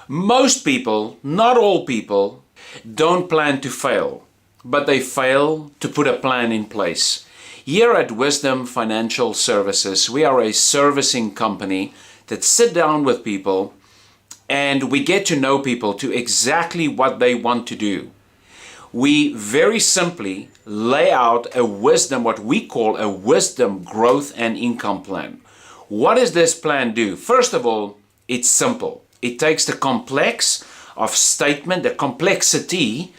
Most people, not all people, don't plan to fail, but they fail to put a plan in place. Here at Wisdom Financial Services, we are a servicing company that sit down with people and we get to know people to exactly what they want to do. We very simply lay out a wisdom, what we call a wisdom growth and income plan. What does this plan do? First of all, it's simple. It takes the complexity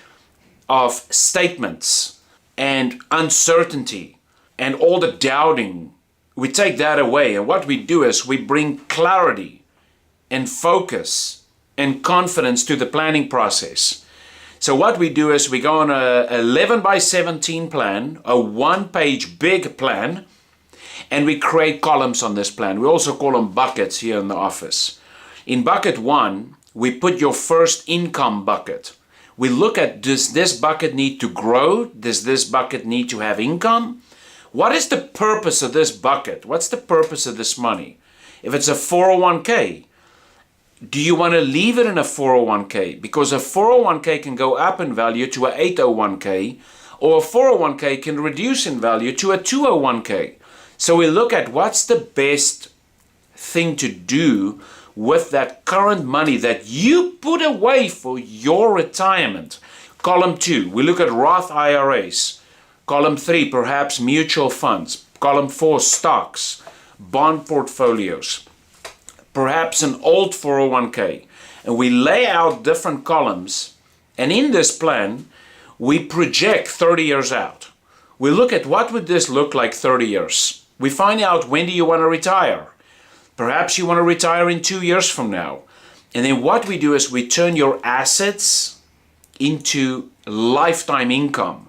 of statements and uncertainty and all the doubting. We take that away, and what we do is we bring clarity and focus and confidence to the planning process. So what we do is we go on a 11 by 17 plan, a one-page big plan, and we create columns on this plan. We also call them buckets here in the office. In bucket 1, we put your first income bucket. We look at, does this bucket need to grow? Does this bucket need to have income? What is the purpose of this bucket? What's the purpose of this money? If it's a 401k, do you want to leave it in a 401k? Because a 401k can go up in value to a 801k, or a 401k can reduce in value to a 201k. So we look at what's the best thing to do with that current money that you put away for your retirement. Column 2, we look at Roth IRAs. Column 3, perhaps mutual funds. Column 4, stocks, bond portfolios, perhaps an old 401k. And we lay out different columns, and in this plan, we project 30 years out. We look at what would this look like 30 years. We find out, when do you want to retire? Perhaps you want to retire in 2 years from now. And then what we do is we turn your assets into lifetime income.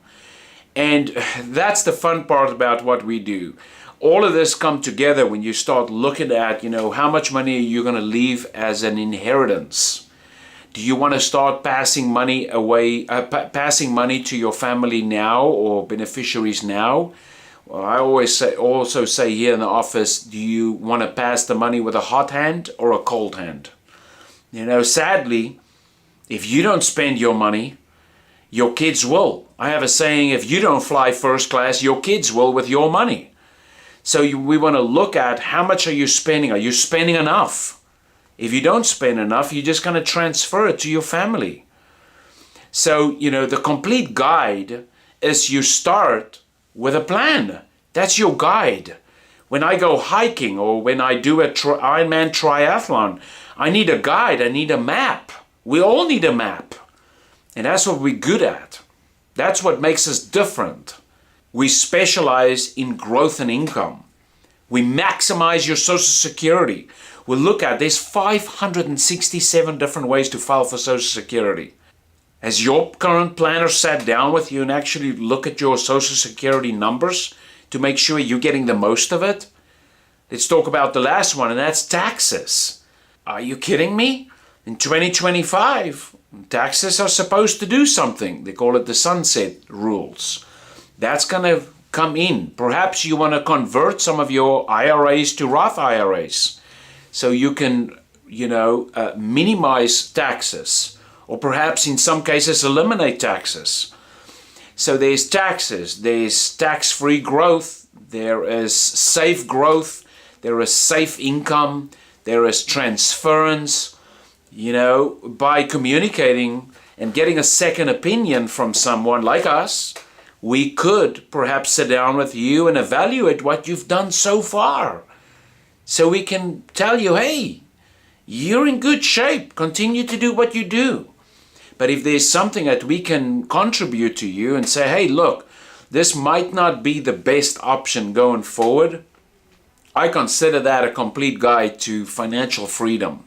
And that's the fun part about what we do. All of this come together when you start looking at, how much money are you going to leave as an inheritance? Do you want to start passing money away, passing money to your family now or beneficiaries now? Well, I also say here in the office, do you want to pass the money with a hot hand or a cold hand? Sadly, if you don't spend your money, your kids will. I have a saying, if you don't fly first class, your kids will with your money. So we want to look at, how much are you spending? Are you spending enough? If you don't spend enough, you're just going to transfer it to your family. So, the complete guide is you start with a plan. That's your guide. When I go hiking or when I do a Ironman triathlon, I need a guide, I need a map. We all need a map. And that's what we're good at. That's what makes us different. We specialize in growth and income. We maximize your Social Security. We look at, there's 567 different ways to file for Social Security. Has your current planner sat down with you and actually look at your Social Security numbers to make sure you're getting the most of it? Let's talk about the last one, and that's taxes. Are you kidding me? In 2025, taxes are supposed to do something. They call it the sunset rules. That's going to come in. Perhaps you want to convert some of your IRAs to Roth IRAs so you can, minimize taxes. Or perhaps in some cases eliminate taxes. So there's taxes, there's tax-free growth, there is safe growth, there is safe income, there is transference. By communicating and getting a second opinion from someone like us, we could perhaps sit down with you and evaluate what you've done so far. So we can tell you, hey, you're in good shape, continue to do what you do. But if there's something that we can contribute to you and say, hey, look, this might not be the best option going forward, I consider that a complete guide to financial freedom.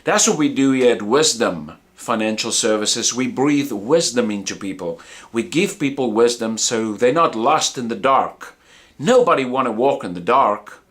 That's what we do here at Wisdom Financial Services. We breathe wisdom into people. We give people wisdom so they're not lost in the dark. Nobody want to walk in the dark.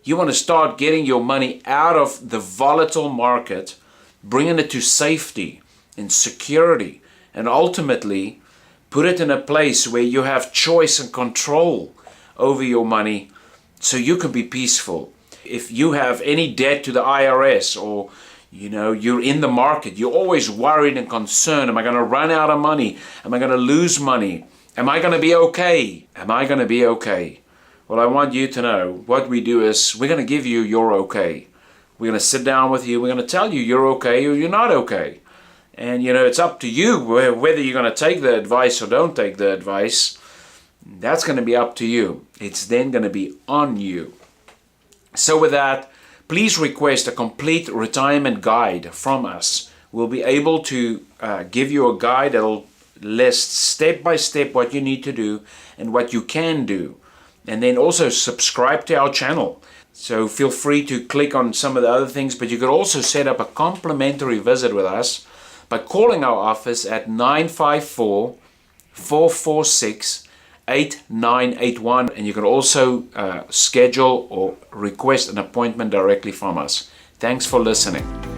You want to start getting your money out of the volatile market, bringing it to safety and security, and ultimately put it in a place where you have choice and control over your money so you can be peaceful. If you have any debt to the IRS, or You know, you're in the market. You're always worried and concerned. Am I going to run out of money? Am I going to lose money? Am I going to be okay? Am I going to be okay? Well, I want you to know what we do is we're going to give you your okay. We're going to sit down with you. We're going to tell you you're okay or you're not okay. And, you know, it's up to you whether you're going to take the advice or don't take the advice. That's going to be up to you. It's then going to be on you. So with that, please request a complete retirement guide from us. We'll be able to give you a guide that'll list step by step what you need to do and what you can do. And then also subscribe to our channel. So feel free to click on some of the other things, but you could also set up a complimentary visit with us by calling our office at 954-446-8981, and you can also schedule or request an appointment directly from us. Thanks for listening.